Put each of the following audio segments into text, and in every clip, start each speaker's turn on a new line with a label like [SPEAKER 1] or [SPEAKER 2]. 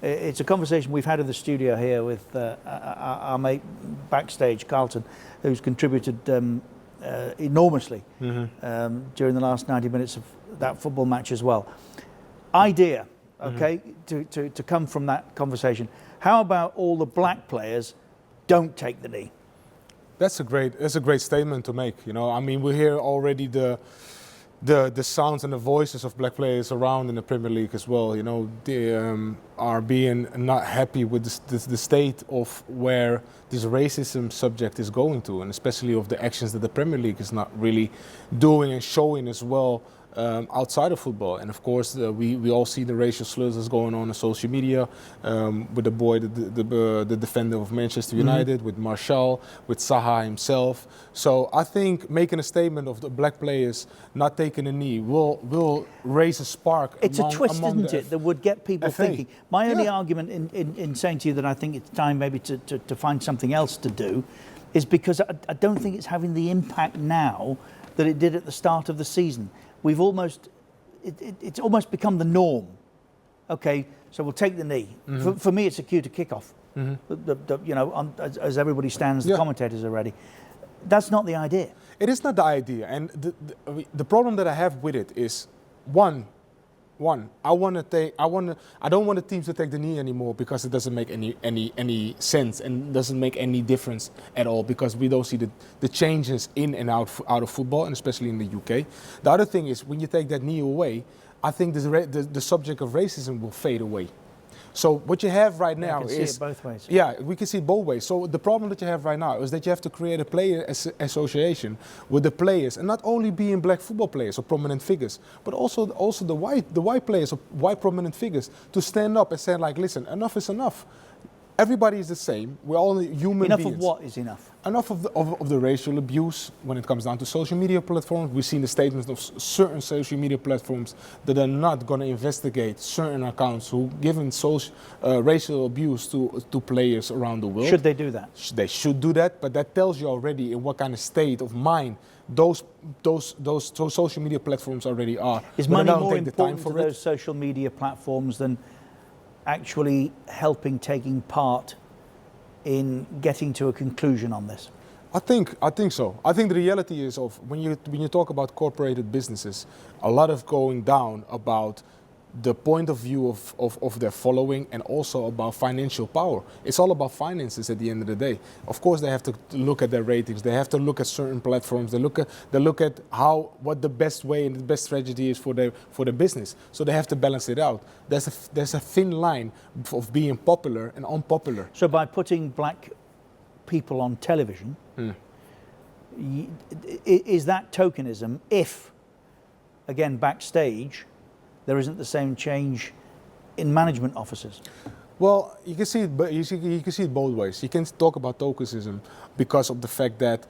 [SPEAKER 1] It's a conversation we've had in the studio here with our mate backstage, Carlton, who's contributed enormously during the last 90 minutes of that football match as well. Idea, okay, to come from that conversation. How about all the black players don't take the knee?
[SPEAKER 2] That's a great statement to make. You know, I mean, we hear already the sounds and the voices of black players around in the Premier League as well. You know, they are being not happy with the state of where this racism subject is going to, and especially of the actions that the Premier League is not really doing and showing as well. Outside of football, and of course we all see the racial slurs that's going on social media with the boy, the defender of Manchester United, with Martial, with Saha himself. So I think making a statement of the black players not taking a knee will raise a spark.
[SPEAKER 1] It's a twist, isn't it, that would get people thinking. My only argument in saying to you that I think it's time maybe to find something else to do is because I don't think it's having the impact now that it did at the start of the season. We've it's almost become the norm. Okay, so we'll take the knee. For me, it's a cue to kick off. You know, as everybody stands, the commentators are ready. That's not the idea.
[SPEAKER 2] It is not the idea, and the problem that I have with it is one. I don't want the teams to take the knee anymore because it doesn't make any sense and doesn't make any difference at all because we don't see the changes in and out of football, and especially in the UK. The other thing is when you take that knee away, I think the subject of racism will fade away. So what you have right now
[SPEAKER 1] is...
[SPEAKER 2] see
[SPEAKER 1] it both ways.
[SPEAKER 2] Yeah, we can see it both ways. So the problem that you have right now is that you have to create a player association with the players, and not only being black football players or prominent figures, but also the white players or white prominent figures to stand up and say like, listen, enough is enough. Everybody is the same. We're all human beings.
[SPEAKER 1] Enough of what is enough?
[SPEAKER 2] Enough of the racial abuse when it comes down to social media platforms. We've seen the statements of certain social media platforms that are not going to investigate certain accounts who given racial abuse to players around the world.
[SPEAKER 1] Should they do that?
[SPEAKER 2] They should do that, but that tells you already in what kind of state of mind those social media platforms already are.
[SPEAKER 1] Is money more important for those social media platforms than actually taking part in getting to a conclusion on this?
[SPEAKER 2] I think so. I think the reality is when you talk about corporated businesses, a lot of going down about the point of view of their following and also about financial power. It's all about finances at the end of the day. Of course, they have to look at their ratings. They have to look at certain platforms. They look at what the best way and the best strategy is for their business. So they have to balance it out. There's a thin line of being popular and unpopular.
[SPEAKER 1] So by putting black people on television, is that tokenism if, again, backstage, there isn't the same change in management offices?
[SPEAKER 2] Well, you can see it both ways. You can talk about tokenism because of the fact that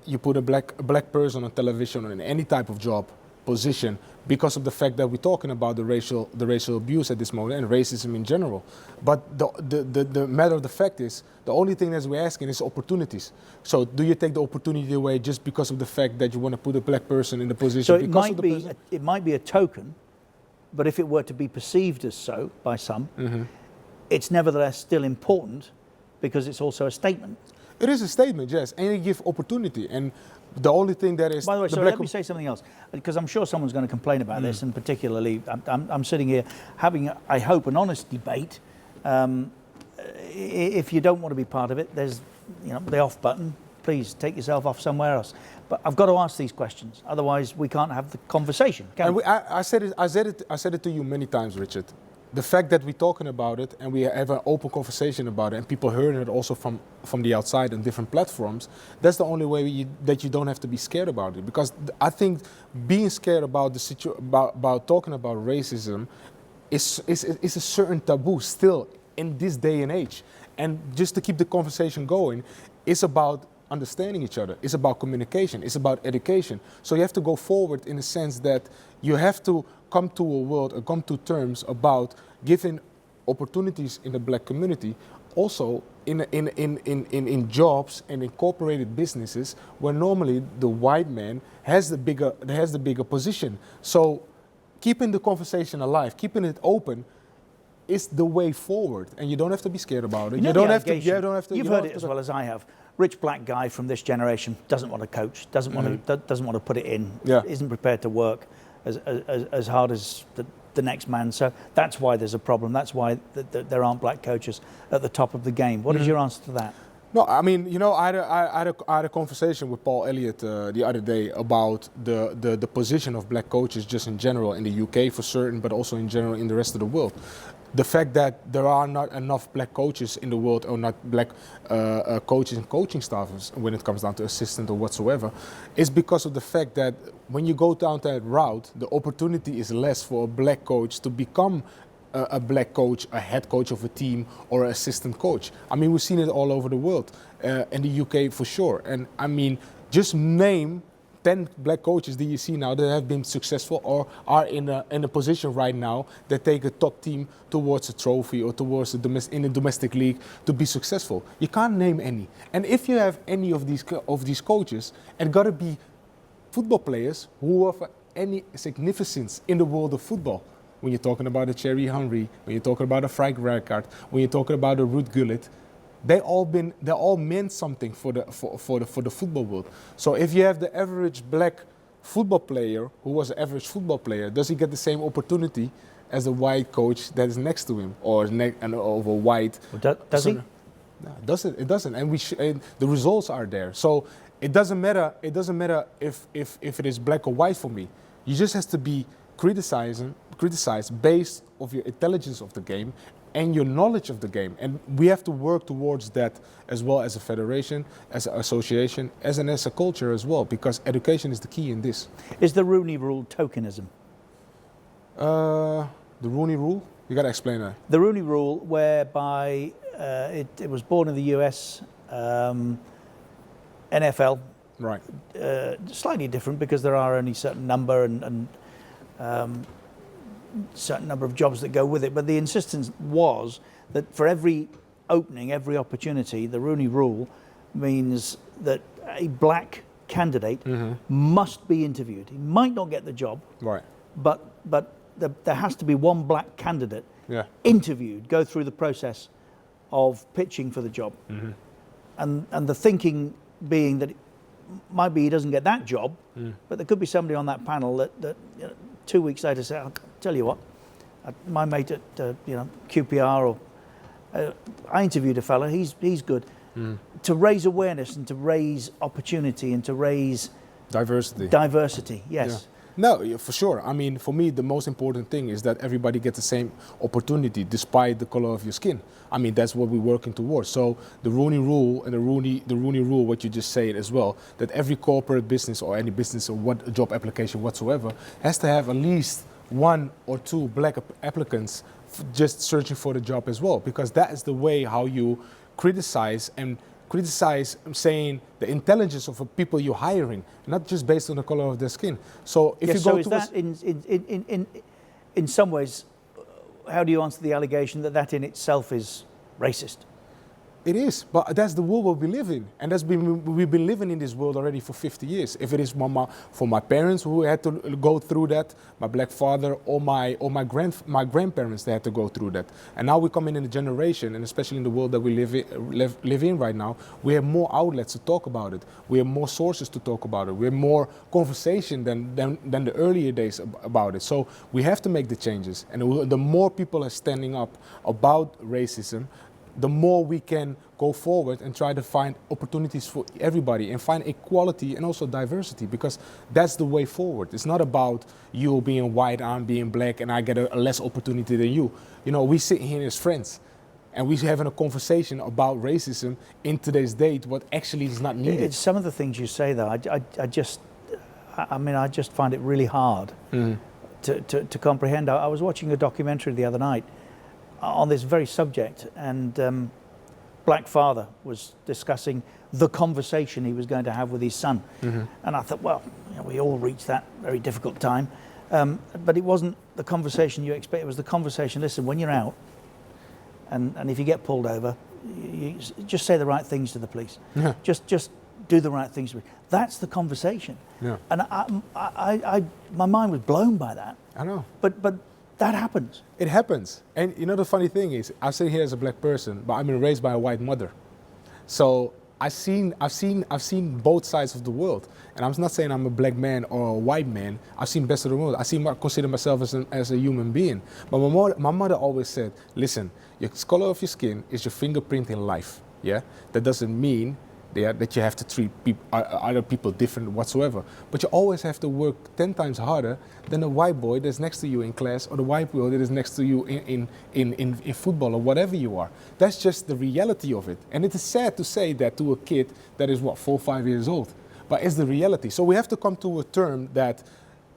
[SPEAKER 2] you put a black person on television or in any type of job position because of the fact that we're talking about the racial abuse at this moment and racism in general. But the matter of the fact is, the only thing that we're asking is opportunities. So do you take the opportunity away just because of the fact that you want to put a black person in the position?
[SPEAKER 1] So it might be a token, but if it were to be perceived as so by some, it's nevertheless still important because it's also a statement.
[SPEAKER 2] It is a statement, yes, and you give opportunity. And the only thing that is...
[SPEAKER 1] By the way, let me say something else, because I'm sure someone's going to complain about this, and particularly I'm sitting here having, I hope, an honest debate. If you don't want to be part of it, there's the off button. Please take yourself off somewhere else. But I've got to ask these questions, otherwise we can't have the conversation.
[SPEAKER 2] I said it to you many times, Richard. The fact that we're talking about it and we have an open conversation about it, and people heard it also from the outside on different platforms, that's the only way that you don't have to be scared about it. Because I think being scared about about talking about racism is a certain taboo still in this day and age. And just to keep the conversation going, it's about understanding each other. It's about communication. It's about education. So you have to go forward in the sense that you have to come to a world or come to terms about giving opportunities in the black community, also in jobs and incorporated businesses where normally the white man has the bigger position. So keeping the conversation alive, keeping it open, is the way forward, and you don't have to be scared about it.
[SPEAKER 1] You know,
[SPEAKER 2] You don't
[SPEAKER 1] the
[SPEAKER 2] have to.
[SPEAKER 1] allegation,
[SPEAKER 2] You don't have to.
[SPEAKER 1] You've
[SPEAKER 2] you don't
[SPEAKER 1] heard
[SPEAKER 2] have
[SPEAKER 1] it as
[SPEAKER 2] to-
[SPEAKER 1] well as I have. Rich black guy from this generation doesn't want to coach, doesn't want to put it in,
[SPEAKER 2] Yeah.
[SPEAKER 1] isn't prepared to work as hard as the next man. So that's why there's a problem. That's why there aren't black coaches at the top of the game. What is your answer to that?
[SPEAKER 2] No, I mean, you know, I had a conversation with Paul Elliott the other day about the position of black coaches just in general in the UK for certain, but also in general in the rest of the world. The fact that there are not enough black coaches in the world, or not black coaches and coaching staffs when it comes down to assistant or whatsoever, is because of the fact that when you go down that route, the opportunity is less for a black coach to become a black coach, a head coach of a team, or an assistant coach. I mean, we've seen it all over the world, in the UK for sure. And I mean, just name 10 black coaches that you see now that have been successful or are in a position right now that take a top team towards a trophy or towards in a domestic league to be successful. You can't name any. And if you have any of these coaches, it got to be football players who have any significance in the world of football. When you're talking about a Thierry Henry, when you're talking about a Frank Rijkaard, when you're talking about a Ruud Gullit, they all meant something for the football world. So if you have the average black football player who was an average football player, does he get the same opportunity as the white coach that is next to him, or of a white?
[SPEAKER 1] Does he?
[SPEAKER 2] No, it doesn't. It doesn't. And and the results are there. So it doesn't matter. It doesn't matter if it is black or white for me. You just have to be criticized based of your intelligence of the game and your knowledge of the game. And we have to work towards that as well as a federation, as an association, as a culture as well, because education is the key in this.
[SPEAKER 1] Is the Rooney Rule tokenism?
[SPEAKER 2] The Rooney Rule? You got to explain that.
[SPEAKER 1] The Rooney Rule, whereby it was born in the US, NFL,
[SPEAKER 2] Right.
[SPEAKER 1] slightly different because there are only a certain number and certain number of jobs that go with it. But the insistence was that for every opening, every opportunity, the Rooney Rule means that a black candidate must be interviewed. He might not get the job,
[SPEAKER 2] Right.
[SPEAKER 1] but there has to be one black candidate
[SPEAKER 2] Yeah.
[SPEAKER 1] interviewed, go through the process of pitching for the job. And the thinking being that it might be he doesn't get that job, but there could be somebody on that panel that you know, 2 weeks later say, I'll tell you what, my mate at QPR, or I interviewed a fella, he's good. To raise awareness and to raise opportunity and to raise
[SPEAKER 2] Diversity.
[SPEAKER 1] yes.
[SPEAKER 2] Yeah. No, yeah, for sure. I mean, for me, the most important thing is that everybody gets the same opportunity despite the color of your skin. I mean, that's what we're working towards. So the Rooney Rule and the Rooney Rule, what you just said as well, that every corporate business or any business or what job application whatsoever has to have at least 1 or 2 black applicants just searching for the job as well, because that is the way how you criticize saying the intelligence of the people you're hiring, not just based on the color of their skin. So if
[SPEAKER 1] Yes,
[SPEAKER 2] you go
[SPEAKER 1] so is that in some ways, how do you answer the allegation that in itself is racist?
[SPEAKER 2] It is, but that's the world we live in, and we've been living in this world already for 50 years. If it is for my parents who had to go through that, my black father or my grandparents, they had to go through that, and now we're coming in a generation, and especially in the world that we live in right now, we have more outlets to talk about it. We have more sources to talk about it. We have more conversation than the earlier days about it. So we have to make the changes, and the more people are standing up about racism, the more we can go forward and try to find opportunities for everybody and find equality and also diversity, because that's the way forward. It's not about you being white, I'm being black, and I get a less opportunity than you. You know, we sit here as friends and we're having a conversation about racism in today's date, what actually is not needed.
[SPEAKER 1] It's some of the things you say, though, I just find it really hard to comprehend. I was watching a documentary the other night on this very subject, and black father was discussing the conversation he was going to have with his son. And I thought, well, you know, we all reach that very difficult time, but it wasn't the conversation you expect. It was the conversation, listen, when you're out and if you get pulled over, you just say the right things to the police. Just do the right things. That's the conversation. And my mind was blown by that.
[SPEAKER 2] I know.
[SPEAKER 1] But That happens.
[SPEAKER 2] It happens. And you know the funny thing is, I sit here as a black person, but I've been raised by a white mother. So I've seen both sides of the world. And I'm not saying I'm a black man or a white man. I've seen best of the world. I consider myself as a human being. But my mother always said, listen, your color of your skin is your fingerprint in life. Yeah, that doesn't mean that you have to treat other people different whatsoever. But you always have to work 10 times harder than the white boy that's next to you in class or the white boy that is next to you in football or whatever you are. That's just the reality of it. And it is sad to say that to a kid that is, 4 or 5 years old. But it's the reality. So we have to come to a term that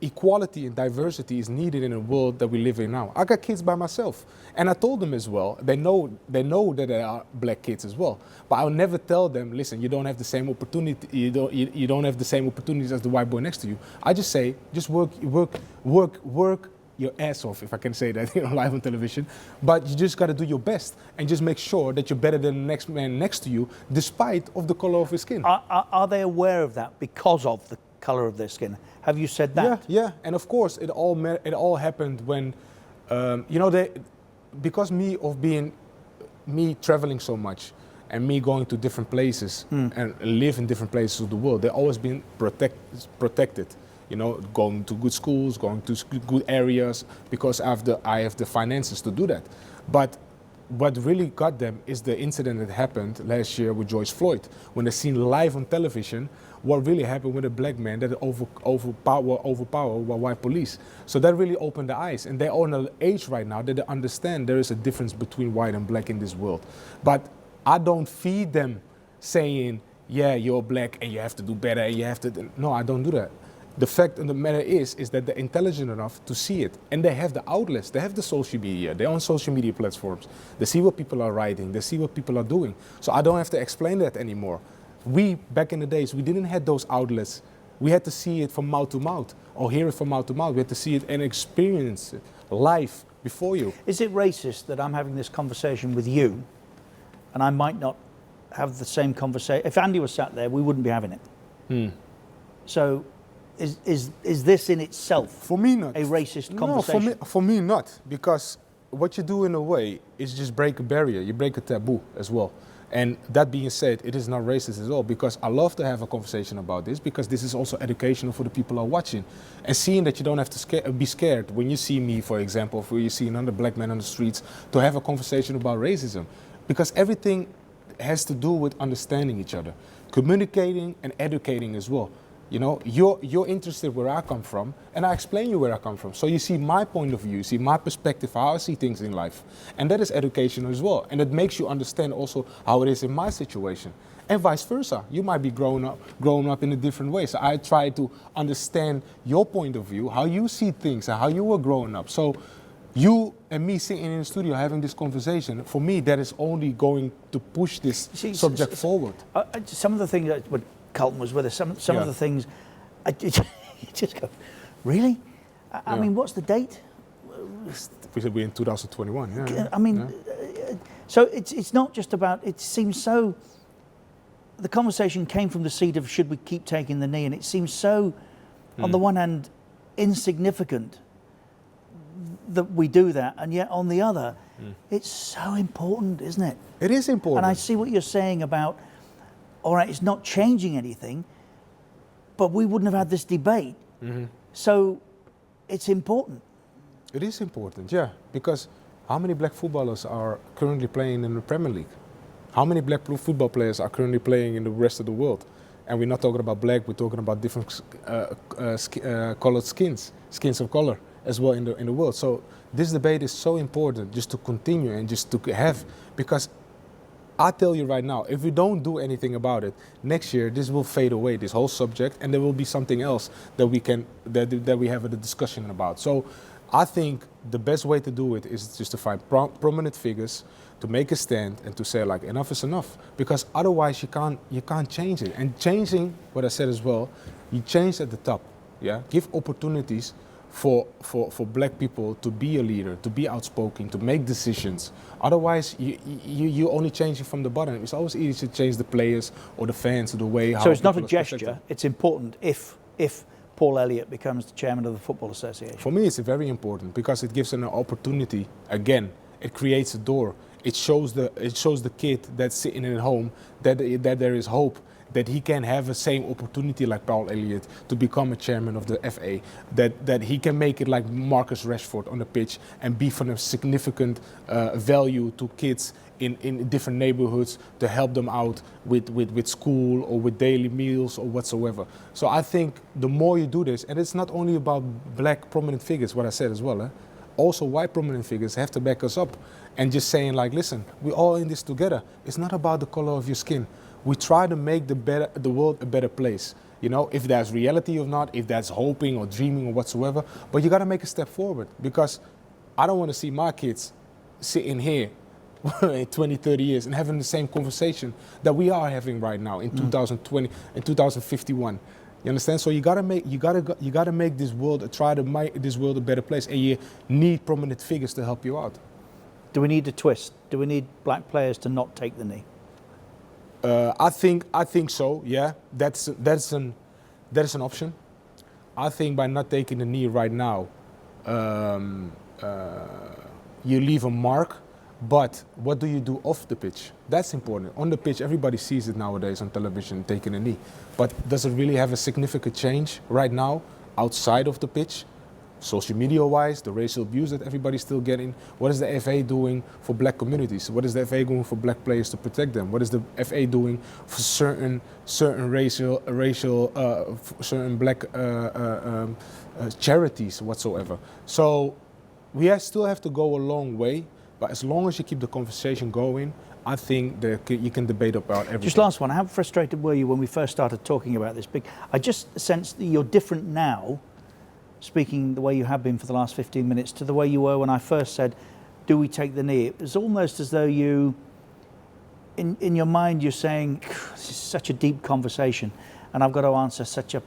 [SPEAKER 2] equality and diversity is needed in a world that we live in now. I got kids by myself, and I told them as well. They know that there are black kids as well. But I'll never tell them, listen, you don't have the same opportunity. You don't have the same opportunities as the white boy next to you. I just say, just work your ass off, if I can say that, live on television. But you just got to do your best and just make sure that you're better than the next man next to you, despite of the color of his skin.
[SPEAKER 1] Are they aware of that because of the color of their skin? Have you said that?
[SPEAKER 2] Yeah. And of course, it all happened when, because me traveling so much and me going to different places and live in different places of the world, they've always been protected. Going to good schools, going to good areas, because I have the finances to do that. But what really got them is the incident that happened last year with George Floyd, when they seen live on television what really happened with a black man that overpowered by white police. So that really opened their eyes, and they're on an age right now that they understand there is a difference between white and black in this world. But I don't feed them saying, yeah, you're black and you have to do better and you have to. No, I don't do that. The fact of the matter is that they're intelligent enough to see it, and they have the outlets, they have the social media, they're on social media platforms, they see what people are writing, they see what people are doing. So I don't have to explain that anymore. Back in the days, we didn't have those outlets. We had to see it from mouth to mouth, or hear it from mouth to mouth. We had to see it and experience it live before you.
[SPEAKER 1] Is it racist that I'm having this conversation with you, and I might not have the same conversation? If Andy was sat there, we wouldn't be having it. So, is this in itself
[SPEAKER 2] for me not
[SPEAKER 1] a racist conversation?
[SPEAKER 2] No, for me not, because what you do in a way is just break a barrier, you break a taboo as well. And that being said, it is not racist at all, because I love to have a conversation about this, because this is also educational for the people who are watching. And seeing that you don't have to be scared when you see me, for example, or you see another black man on the streets, to have a conversation about racism. Because everything has to do with understanding each other, communicating and educating as well. You're interested where I come from, and I explain you where I come from. So you see my point of view, you see my perspective, how I see things in life. And that is educational as well. And it makes you understand also how it is in my situation. And vice versa. You might be growing up in a different way. So I try to understand your point of view, how you see things and how you were growing up. So you and me sitting in the studio having this conversation, for me, that is only going to push this subject forward.
[SPEAKER 1] Some of the things that Carlton was with us. Some of the things, you just go, really? I mean, what's the date?
[SPEAKER 2] We said we're in 2021. Yeah.
[SPEAKER 1] I mean, so it's not just about. It seems so. The conversation came from the seat of should we keep taking the knee, and it seems so, on the one hand, insignificant that we do that, and yet on the other, it's so important, isn't it?
[SPEAKER 2] It is important.
[SPEAKER 1] And I see what you're saying about. All right, it's not changing anything, but we wouldn't have had this debate. So it's important.
[SPEAKER 2] It is important, yeah, because how many black footballers are currently playing in the Premier League? How many black football players are currently playing in the rest of the world? And we're not talking about black, we're talking about different colored skins of color as well in the world. So this debate is so important just to continue and just to have, because I tell you right now, if we don't do anything about it, next year this will fade away, this whole subject, and there will be something else that we have a discussion about. So I think the best way to do it is just to find prominent figures to make a stand and to say like enough is enough, because otherwise you can't change it. And changing, what I said as well, you change at the top. Yeah, give opportunities for black people to be a leader, to be outspoken, to make decisions. Otherwise, you only change it from the bottom. It's always easy to change the players or the fans or the way how.
[SPEAKER 1] So it's not a gesture. It's important if Paul Elliott becomes the chairman of the Football Association?
[SPEAKER 2] For me, it's very important because it gives an opportunity. Again, it creates a door. It shows the kid that's sitting at home that there is hope, that he can have the same opportunity like Paul Elliott to become a chairman of the FA, that he can make it like Marcus Rashford on the pitch and be from a significant value to kids in different neighborhoods to help them out with school or with daily meals or whatsoever. So I think the more you do this, and it's not only about black prominent figures, what I said as well, also white prominent figures have to back us up and just saying like, listen, we're all in this together. It's not about the color of your skin. We try to make the world a better place. You know, if there's reality or not, if that's hoping or dreaming or whatsoever, but you got to make a step forward because I don't want to see my kids sitting here in 20, 30 years and having the same conversation that we are having right now in 2020 and 2051. You understand? So you gotta make this world, try to make this world a better place, and you need prominent figures to help you out.
[SPEAKER 1] Do we need a twist? Do we need black players to not take the knee?
[SPEAKER 2] I think so. Yeah, that's an option. I think by not taking the knee right now, you leave a mark. But what do you do off the pitch? That's important. On the pitch, everybody sees it nowadays on television, taking a knee. But does it really have a significant change right now outside of the pitch? Social media-wise, the racial abuse that everybody's still getting. What is the FA doing for black communities? What is the FA doing for black players to protect them? What is the FA doing for certain certain black charities whatsoever? So we still have to go a long way. But as long as you keep the conversation going, I think that you can debate about everything.
[SPEAKER 1] Just last one, how frustrated were you when we first started talking about this? I just sense that you're different now, speaking the way you have been for the last 15 minutes, to the way you were when I first said, do we take the knee? It was almost as though you, in your mind, you're saying, this is such a deep conversation, and I've got to answer such a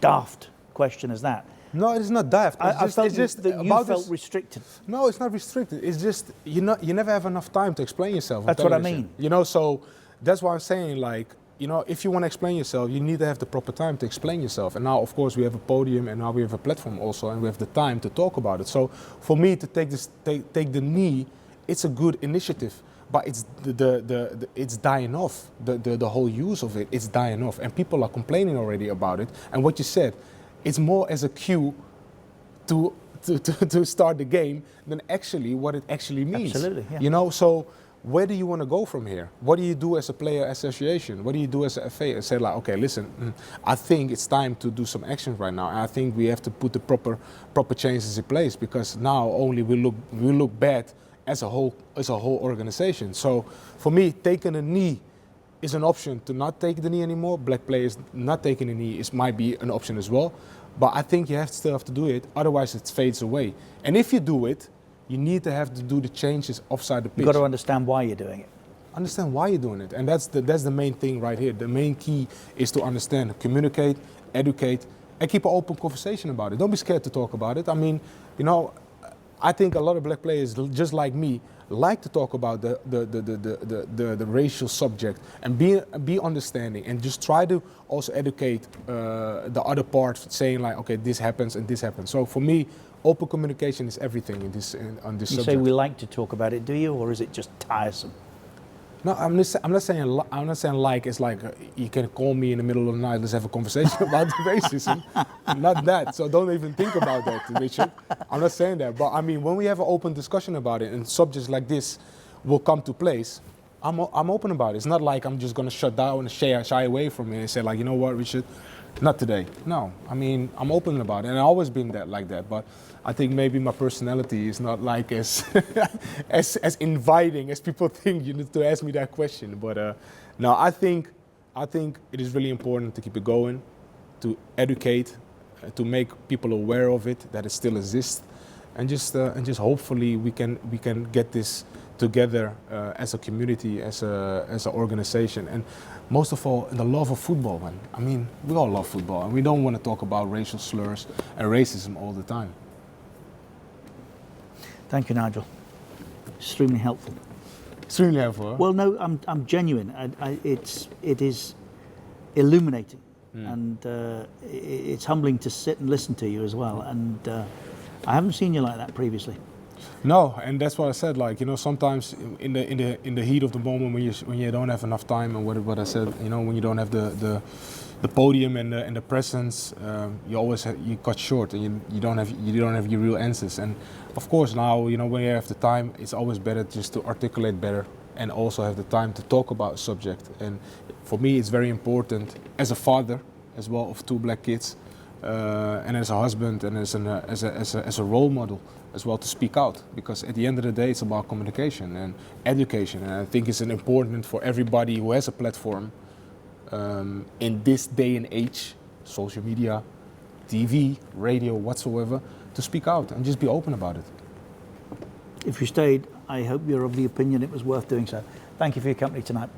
[SPEAKER 1] daft question as that.
[SPEAKER 2] No, it's not daft.
[SPEAKER 1] It's just that you felt restricted.
[SPEAKER 2] No, it's not restricted. It's just you never have enough time to explain yourself.
[SPEAKER 1] That's what I mean.
[SPEAKER 2] You know, so that's why I'm saying, like, you know, if you want to explain yourself, you need to have the proper time to explain yourself. And now, of course, we have a podium, and now we have a platform also, and we have the time to talk about it. So for me to take the knee, it's a good initiative. But it's it's dying off. The whole use of it, it's dying off, and people are complaining already about it. And what you said. It's more as a cue to start the game than actually what it actually means.
[SPEAKER 1] Absolutely, yeah.
[SPEAKER 2] You know, so where do you want to go from here? What do you do as a player association? What do you do as a FA? And say like, okay, listen, I think it's time to do some action right now. And I think we have to put the proper changes in place because now only we look bad as a whole organization. So for me, taking a knee is an option to not take the knee anymore. Black players not taking the knee might be an option as well. But I think you still have to do it, otherwise it fades away. And if you do it, you need to do the changes offside the pitch.
[SPEAKER 1] You've got to understand why you're doing it.
[SPEAKER 2] Understand why you're doing it. And that's the main thing right here. The main key is to understand, communicate, educate, and keep an open conversation about it. Don't be scared to talk about it. I mean, you know, I think a lot of black players, just like me, like to talk about the racial subject and be understanding and just try to also educate the other part, saying like, okay, this happens and this happens. So for me, open communication is everything on this subject.
[SPEAKER 1] You say we like to talk about it, do you, or is it just tiresome?
[SPEAKER 2] No, I'm not saying like it's like you can call me in the middle of the night. Let's have a conversation about the racism. Not that. So don't even think about that, Richard. I'm not saying that. But I mean, when we have an open discussion about it and subjects like this will come to place, I'm open about it. It's not like I'm just gonna shut down and shy away from it and say like, you know what, Richard, not today. No, I mean, I'm open about it, and I've always been like that. But I think maybe my personality is not like as as inviting as people think. You need to ask me that question. But no, I think it is really important to keep it going, to educate, to make people aware of it, that it still exists, and just hopefully we can get this together as a community, as an organization, and most of all, the love of football, man. I mean, we all love football, and we don't want to talk about racial slurs and racism all the time.
[SPEAKER 1] Thank you, Nigel. Extremely helpful.
[SPEAKER 2] Extremely helpful. Huh?
[SPEAKER 1] Well, no, I'm genuine. It is illuminating. and it's humbling to sit and listen to you as well. And I haven't seen you like that previously.
[SPEAKER 2] No, and that's what I said. Like, you know, sometimes in the heat of the moment when you don't have enough time, and what I said, you know, when you don't have the podium and the presence, you always you cut short, and you don't have your real answers. And of course now, you know, when you have the time, it's always better just to articulate better and also have the time to talk about a subject. And for me, it's very important as a father as well of 2 black kids, and as a husband and as a role model as well, to speak out, because at the end of the day it's about communication and education, and I think it's important for everybody who has a platform in this day and age, social media, TV, radio, whatsoever, to speak out and just be open about it.
[SPEAKER 1] If you stayed, I hope you're of the opinion it was worth doing so. Thank you for your company tonight.